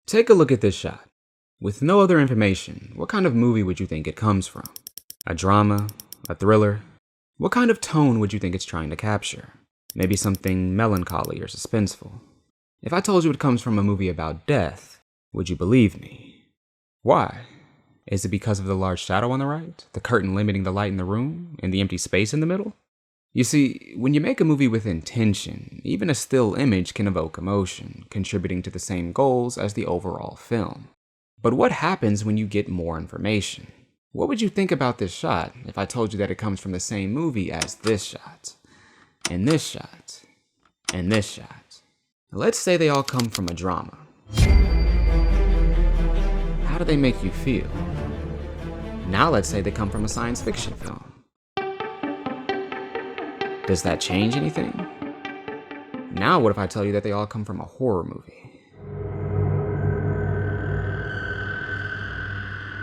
Take a look at this shot. With no other information, what kind of movie would you think it comes from? A drama? A thriller? What kind of tone would you think it's trying to capture? Maybe something melancholy or suspenseful. If I told you it comes from a movie about death, would you believe me? Why? Is it because of the large shadow on the right, the curtain limiting the light in the room, and the empty space in the middle? You see, when you make a movie with intention, even a still image can evoke emotion, contributing to the same goals as the overall film. But what happens when you get more information? What would you think about this shot if I told you that it comes from the same movie as this shot, and this shot, and this shot? Let's say they all come from a drama. How do they make you feel? Now let's say they come from a science fiction film. Does that change anything? Now what if I tell you that they all come from a horror movie?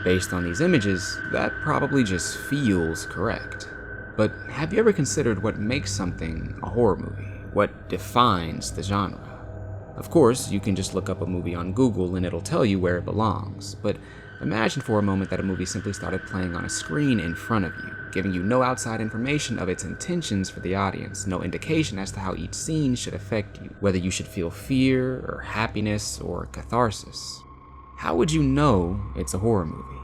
Based on these images, that probably just feels correct. But have you ever considered what makes something a horror movie? What defines the genre? Of course, you can just look up a movie on Google and it'll tell you where it belongs, but imagine for a moment that a movie simply started playing on a screen in front of you, giving you no outside information of its intentions for the audience, no indication as to how each scene should affect you, whether you should feel fear or happiness or catharsis. How would you know it's a horror movie?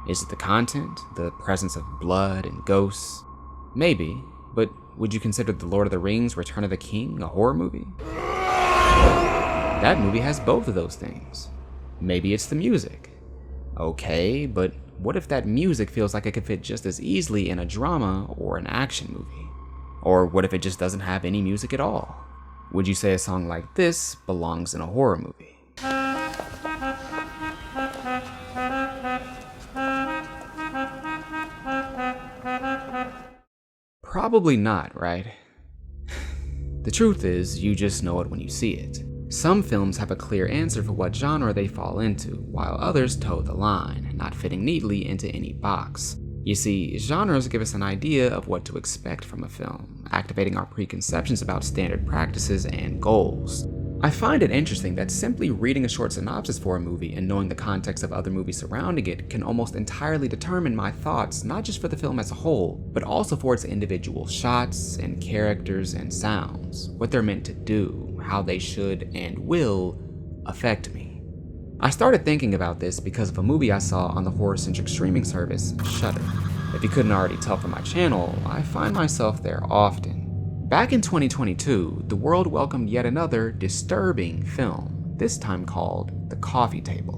Is it the content, the presence of blood and ghosts? Maybe, but would you consider The Lord of the Rings: Return of the King a horror movie? That movie has both of those things. Maybe it's the music. Okay, but what if that music feels like it could fit just as easily in a drama or an action movie? Or what if it just doesn't have any music at all? Would you say a song like this belongs in a horror movie? Probably not, right? The truth is, you just know it when you see it. Some films have a clear answer for what genre they fall into, while others toe the line, not fitting neatly into any box. You see, genres give us an idea of what to expect from a film, activating our preconceptions about standard practices and goals. I find it interesting that simply reading a short synopsis for a movie and knowing the context of other movies surrounding it can almost entirely determine my thoughts, not just for the film as a whole, but also for its individual shots and characters and sounds, what they're meant to do, how they should and will affect me. I started thinking about this because of a movie I saw on the horror-centric streaming service, Shudder. If you couldn't already tell from my channel, I find myself there often. Back in 2022, the world welcomed yet another disturbing film, this time called The Coffee Table.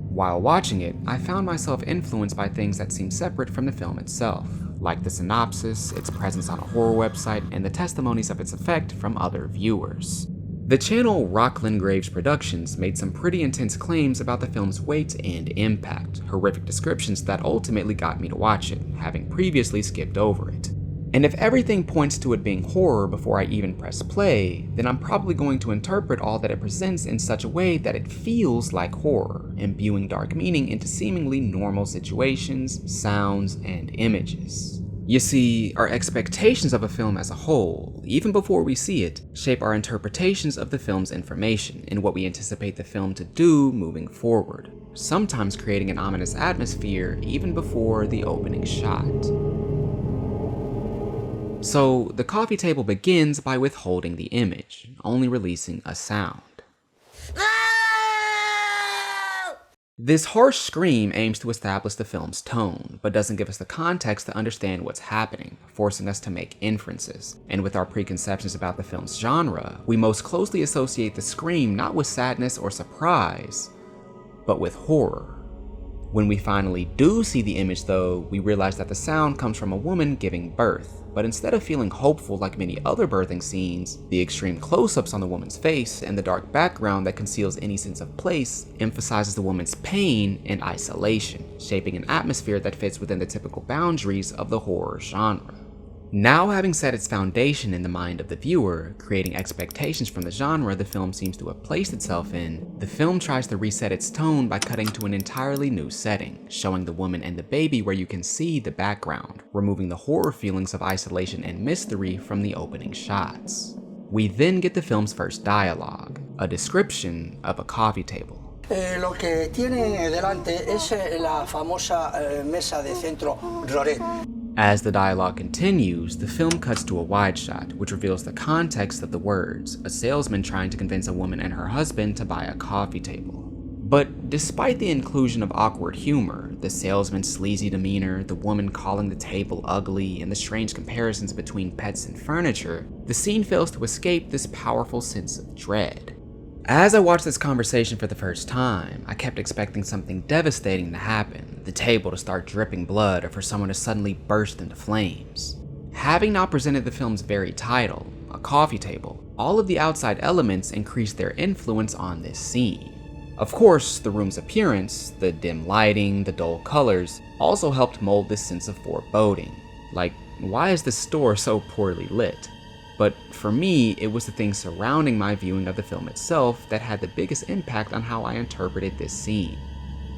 While watching it, I found myself influenced by things that seemed separate from the film itself, like the synopsis, its presence on a horror website, and the testimonies of its effect from other viewers. The channel Rockland Graves Productions made some pretty intense claims about the film's weight and impact, horrific descriptions that ultimately got me to watch it, having previously skipped over it. And if everything points to it being horror before I even press play, then I'm probably going to interpret all that it presents in such a way that it feels like horror, imbuing dark meaning into seemingly normal situations, sounds, and images. You see, our expectations of a film as a whole, even before we see it, shape our interpretations of the film's information and what we anticipate the film to do moving forward, sometimes creating an ominous atmosphere even before the opening shot. So, The Coffee Table begins by withholding the image, only releasing a sound. This harsh scream aims to establish the film's tone, but doesn't give us the context to understand what's happening, forcing us to make inferences. And with our preconceptions about the film's genre, we most closely associate the scream not with sadness or surprise, but with horror. When we finally do see the image though, we realize that the sound comes from a woman giving birth, but instead of feeling hopeful like many other birthing scenes, the extreme close-ups on the woman's face and the dark background that conceals any sense of place emphasizes the woman's pain and isolation, shaping an atmosphere that fits within the typical boundaries of the horror genre. Now having set its foundation in the mind of the viewer, creating expectations from the genre the film seems to have placed itself in, the film tries to reset its tone by cutting to an entirely new setting, showing the woman and the baby where you can see the background, removing the horror feelings of isolation and mystery from the opening shots. We then get the film's first dialogue, a description of a coffee table. Lo que tiene delante es la famosa mesa de centro Roret. As the dialogue continues, the film cuts to a wide shot, which reveals the context of the words, a salesman trying to convince a woman and her husband to buy a coffee table. But despite the inclusion of awkward humor, the salesman's sleazy demeanor, the woman calling the table ugly, and the strange comparisons between pets and furniture, the scene fails to escape this powerful sense of dread. As I watched this conversation for the first time, I kept expecting something devastating to happen, the table to start dripping blood or for someone to suddenly burst into flames. Having now presented the film's very title, a coffee table, all of the outside elements increase their influence on this scene. Of course, the room's appearance, the dim lighting, the dull colors, also helped mold this sense of foreboding. Like, why is this store so poorly lit? But for me, it was the things surrounding my viewing of the film itself that had the biggest impact on how I interpreted this scene.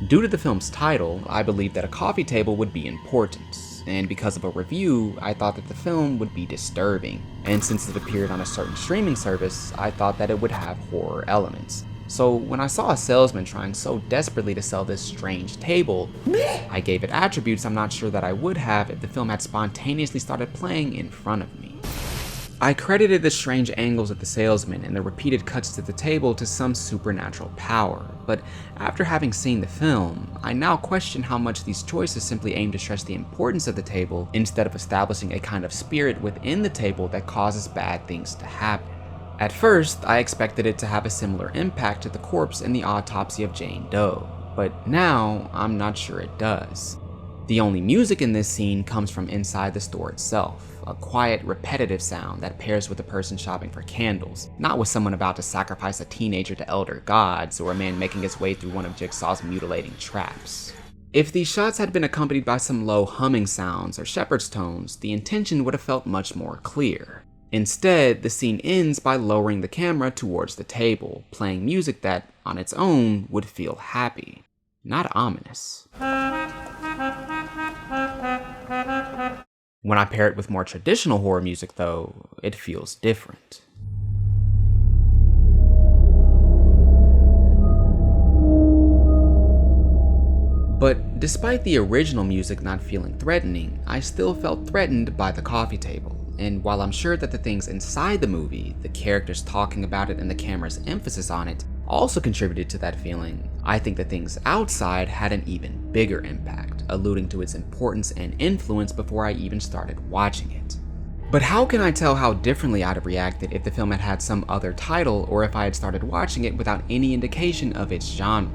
Due to the film's title, I believed that a coffee table would be important, and because of a review, I thought that the film would be disturbing, and since it appeared on a certain streaming service, I thought that it would have horror elements. So when I saw a salesman trying so desperately to sell this strange table, I gave it attributes I'm not sure that I would have if the film had spontaneously started playing in front of me. I credited the strange angles of the salesman and the repeated cuts to the table to some supernatural power, but after having seen the film, I now question how much these choices simply aim to stress the importance of the table instead of establishing a kind of spirit within the table that causes bad things to happen. At first, I expected it to have a similar impact to the corpse in the autopsy of Jane Doe, but now I'm not sure it does. The only music in this scene comes from inside the store itself, a quiet, repetitive sound that pairs with a person shopping for candles, not with someone about to sacrifice a teenager to elder gods or a man making his way through one of Jigsaw's mutilating traps. If these shots had been accompanied by some low humming sounds or shepherd's tones, the intention would have felt much more clear. Instead, the scene ends by lowering the camera towards the table, playing music that, on its own, would feel happy, not ominous. When I pair it with more traditional horror music, though, it feels different. But despite the original music not feeling threatening, I still felt threatened by the coffee table. And while I'm sure that the things inside the movie, the characters talking about it and the camera's emphasis on it, also contributed to that feeling, I think the things outside had an even bigger impact, alluding to its importance and influence before I even started watching it. But how can I tell how differently I'd have reacted if the film had had some other title or if I had started watching it without any indication of its genre?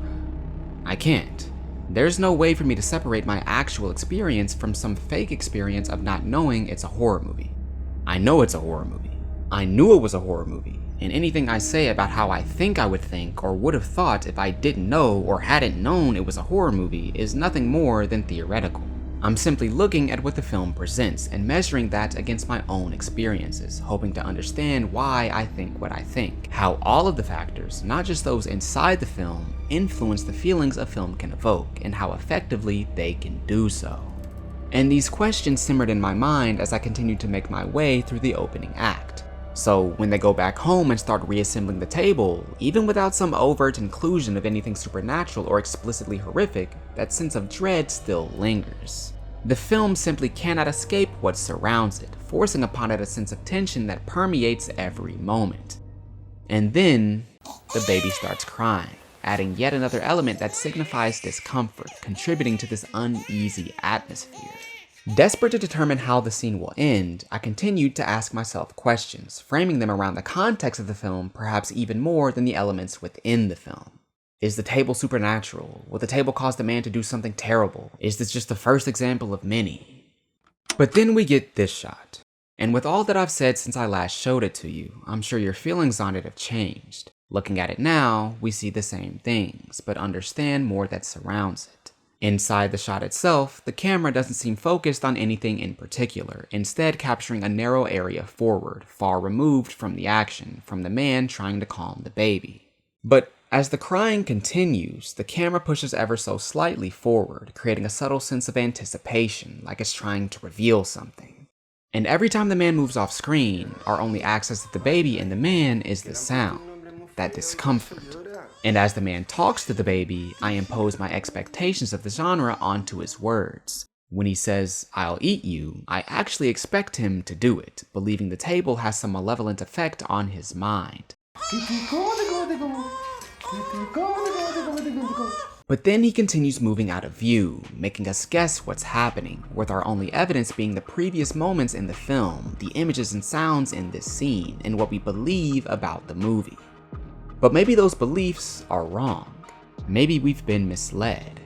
I can't. There's no way for me to separate my actual experience from some fake experience of not knowing it's a horror movie. I know it's a horror movie. I knew it was a horror movie, and anything I say about how I think I would think or would have thought if I didn't know or hadn't known it was a horror movie is nothing more than theoretical. I'm simply looking at what the film presents and measuring that against my own experiences, hoping to understand why I think what I think, how all of the factors, not just those inside the film, influence the feelings a film can evoke, and how effectively they can do so. And these questions simmered in my mind as I continued to make my way through the opening act. So when they go back home and start reassembling the table, even without some overt inclusion of anything supernatural or explicitly horrific, that sense of dread still lingers. The film simply cannot escape what surrounds it, forcing upon it a sense of tension that permeates every moment. And then, the baby starts crying, adding yet another element that signifies discomfort, contributing to this uneasy atmosphere. Desperate to determine how the scene will end, I continued to ask myself questions, framing them around the context of the film perhaps even more than the elements within the film. Is the table supernatural? Will the table cause the man to do something terrible? Is this just the first example of many? But then we get this shot. And with all that I've said since I last showed it to you, I'm sure your feelings on it have changed. Looking at it now, we see the same things, but understand more that surrounds it. Inside the shot itself, the camera doesn't seem focused on anything in particular, instead capturing a narrow area forward, far removed from the action, from the man trying to calm the baby. But as the crying continues, the camera pushes ever so slightly forward, creating a subtle sense of anticipation, like it's trying to reveal something. And every time the man moves off screen, our only access to the baby and the man is the sound, that discomfort. And as the man talks to the baby, I impose my expectations of the genre onto his words. When he says, "I'll eat you," I actually expect him to do it, believing the table has some malevolent effect on his mind. But then he continues moving out of view, making us guess what's happening, with our only evidence being the previous moments in the film, the images and sounds in this scene, and what we believe about the movie. But maybe those beliefs are wrong. Maybe we've been misled.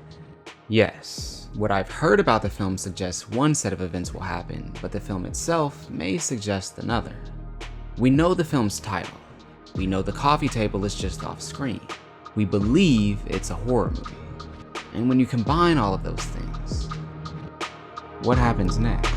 Yes, what I've heard about the film suggests one set of events will happen, but the film itself may suggest another. We know the film's title. We know the coffee table is just off screen. We believe it's a horror movie. And when you combine all of those things, what happens next?